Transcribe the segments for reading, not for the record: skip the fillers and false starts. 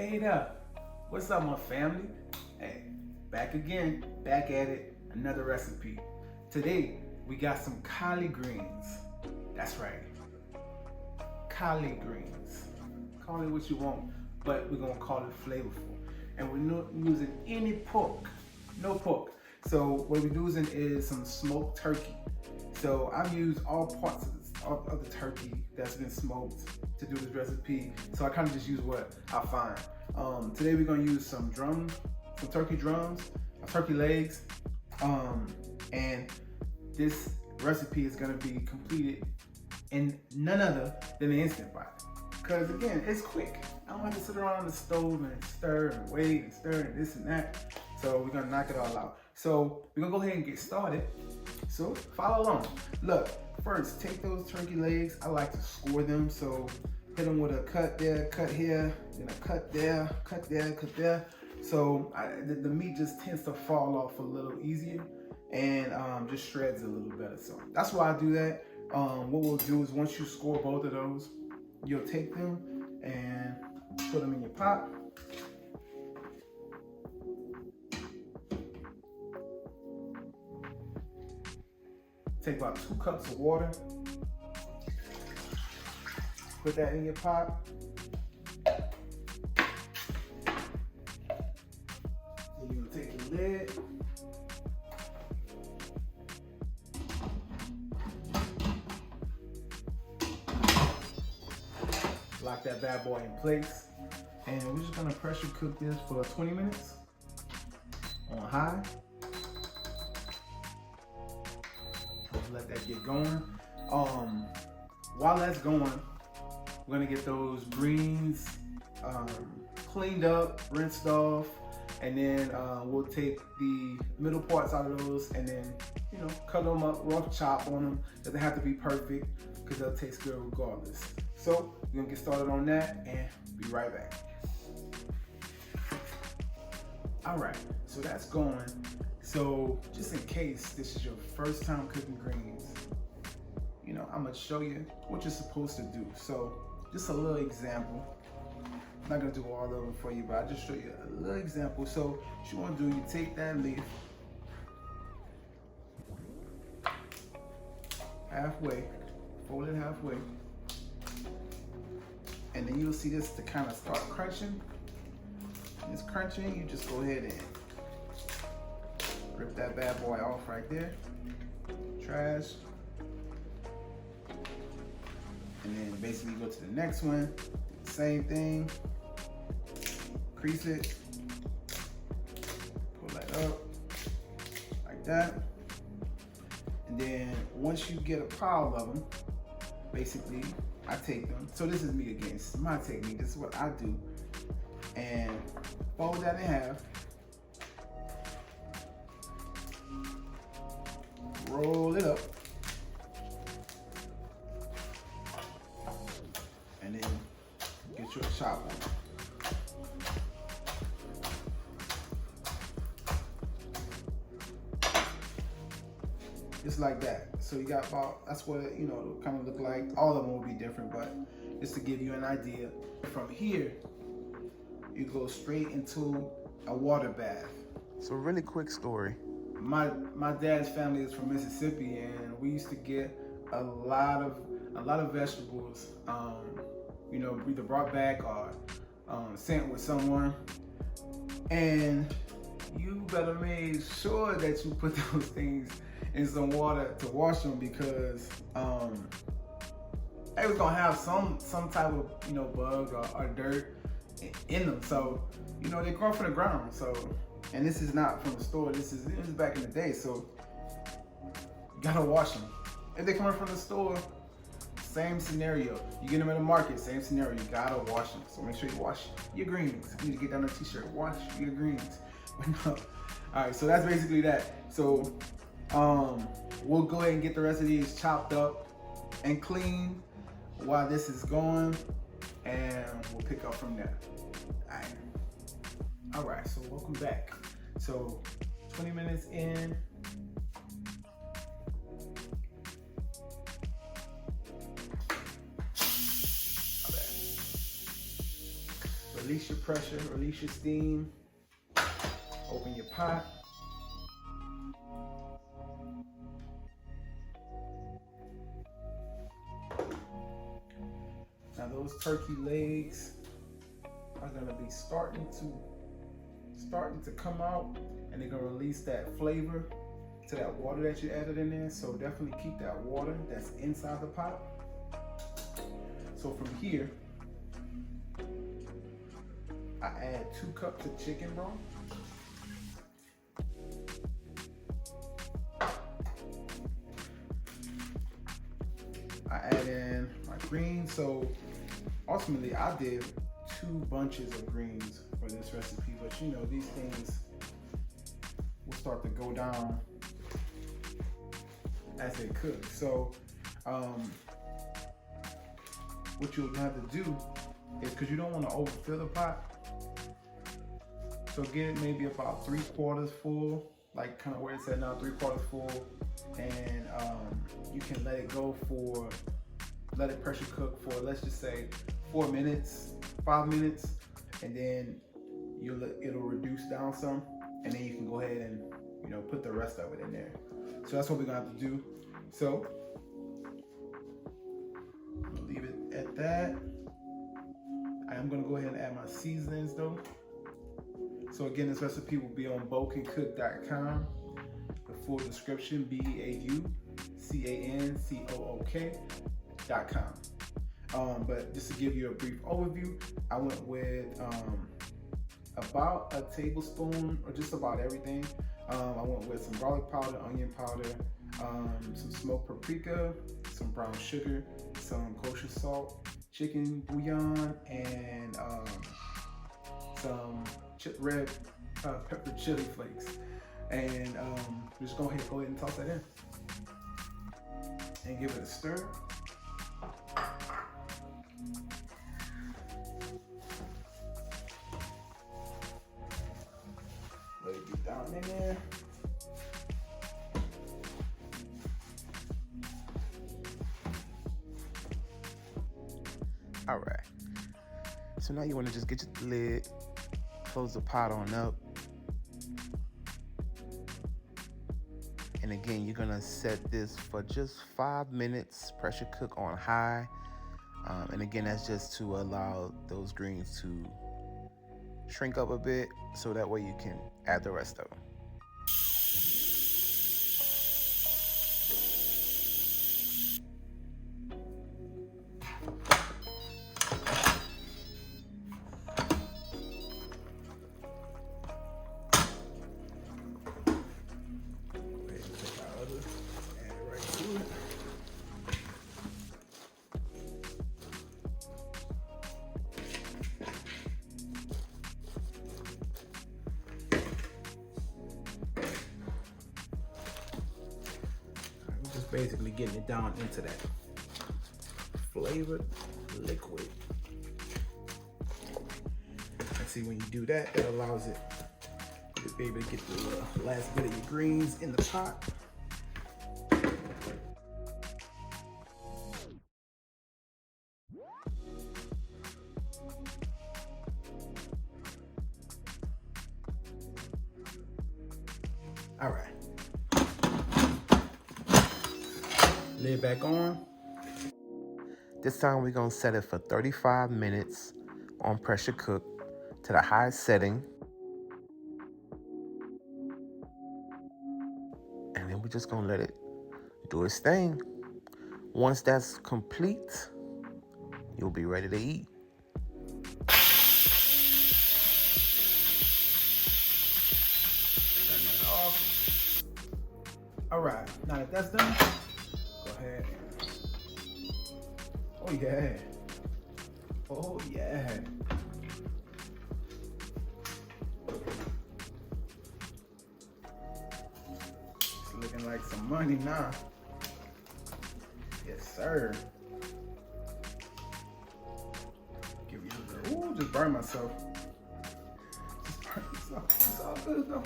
Hey there, what's up my family? Hey, back again, back at it, another recipe. Today, we got some collard greens. That's right, collard greens. Call it what you want, but we're gonna call it flavorful. And we're not using any pork, no pork. So what we're using is some smoked turkey. So I've used all parts of the turkey that's been smoked to do this recipe. So I kind of just use what I find. Today we're gonna use some drums, some turkey drums, turkey legs, and this recipe is gonna be completed in none other than the Instant Pot. Because again, it's quick. I don't have to sit around on the stove and stir and wait and stir and this and that. So we're gonna knock it all out. So we're gonna go ahead and get started. So follow along. Look, first take those turkey legs. I like to score them. So hit them with a cut there, cut here, then a cut there, cut there, cut there. So the meat just tends to fall off a little easier and just shreds a little better. So that's why I do that. What we'll do is once you score both of those, you'll take them and put them in your pot. Take about 2 cups of water. Put that in your pot. Then you're gonna take your lid. Lock that bad boy in place. And we're just gonna pressure cook this for 20 minutes on high. Let that get going. While that's going, we're gonna get those greens cleaned up, rinsed off, and then we'll take the middle parts out of those and then, you know, cut them up, rough chop on them. Doesn't have to be perfect because they'll taste good regardless. So we're gonna get started on that and be right back. All right, so that's going. So just in case this is your first time cooking greens, you know, I'm gonna show you what you're supposed to do. So just a little example. I'm not gonna do all of them for you, but I'll just show you a little example. So what you wanna do, you take that leaf halfway, fold it halfway, and then you'll see this to kind of start crunching. When it's crunching, you just go ahead and rip that bad boy off right there. Trash. And then basically go to the next one. Same thing. Crease it. Pull that up. Like that. And then once you get a pile of them, basically I take them. So this is me again. This is my technique. This is what I do. And fold that in half. Roll it up, and then get your chop on. Just like that. So you got about, that's what it, you know, it'll kind of look like. All of them will be different, but just to give you an idea. From here, you go straight into a water bath. So really quick story. My dad's family is from Mississippi, and we used to get a lot of vegetables, you know, either brought back or sent with someone. And you better make sure that you put those things in some water to wash them, because they was gonna have some type of, you know, bug or dirt in them. So, you know, they grow from the ground. So. And this is not from the store, this is back in the day, so you gotta wash them. If they're coming from the store, same scenario. You get them in the market, same scenario, you gotta wash them. So make sure you wash your greens. You need to get down a t-shirt, wash your greens. But no. All right, so that's basically that. So we'll go ahead and get the rest of these chopped up and clean while this is going, and we'll pick up from there. All right, so welcome back. So 20 minutes in. Release your pressure, release your steam. Open your pot. Now those turkey legs are gonna be starting to come out, and they're gonna release that flavor to that water that you added in there. So definitely keep that water that's inside the pot. So from here, I add 2 cups of chicken broth. I add in my greens. So ultimately I did 2 bunches of greens for this recipe, but you know, these things will start to go down as they cook. So what you'll have to do is, because you don't want to overfill the pot, so get it maybe about 3/4 full, like kind of where it's at now, 3/4 full, and you can let it go for, let it pressure cook for, let's just say 4 minutes, 5 minutes, and then it'll reduce down some, and then you can go ahead and, you know, put the rest of it in there. So that's what we're gonna have to do. So I'm gonna leave it at that. I am gonna go ahead and add my seasonings though. So again, this recipe will be on beaucancook.com. The full description, BEAUCANCOOK.com. But just to give you a brief overview, I went with about a tablespoon, or just about everything. I went with some garlic powder, onion powder, some smoked paprika, some brown sugar, some kosher salt, chicken bouillon, and some red pepper chili flakes. And just go ahead and toss that in and give it a stir. Let it get down in there. All right. So now you want to just get your lid, close the pot on up. And again, you're gonna set this for just 5 minutes, pressure cook on high. And again, that's just to allow those greens to shrink up a bit, so that way you can add the rest of them. Basically getting it down into that flavored liquid. And see, when you do that, it allows it to be able to get the last bit of your greens in the pot. All right. Lid back on. This time we're gonna set it for 35 minutes on pressure cook to the highest setting. And then we're just gonna let it do its thing. Once that's complete, you'll be ready to eat. Turn that off. All right, now that that's done, go ahead. Oh yeah. Oh yeah. It's looking like some money now. Yes, sir. Give you a little, ooh, just burn myself. Just burn myself. It's all good though.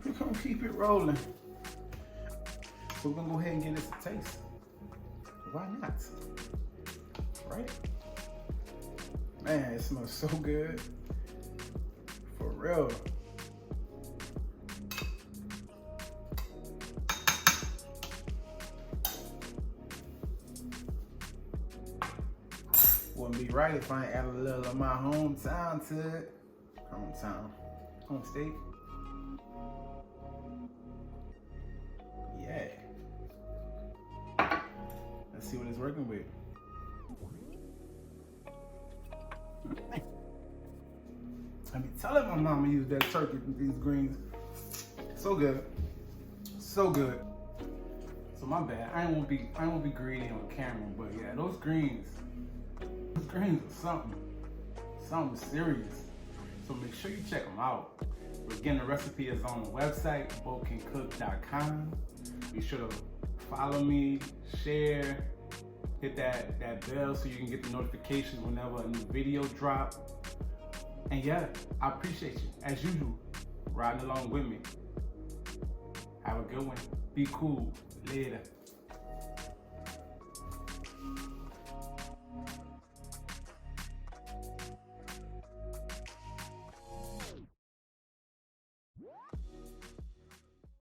We're gonna keep it rolling. So we're gonna go ahead and give this a taste. Why not? Right? Man, it smells so good. For real. Wouldn't be right if I ain't add a little of my hometown to it. Home state. Yeah. Let's see what it's working with. I be telling my mama use that turkey with these greens. So good. So good. So my bad. I ain't won't be greedy on camera, but yeah, those greens are something serious. So make sure you check them out. Again, the recipe is on the website, bocancook.com. Be sure to follow me, share, hit that bell so you can get the notifications whenever a new video drop. And yeah, I appreciate you, as usual, riding along with me. Have a good one. Be cool. Later.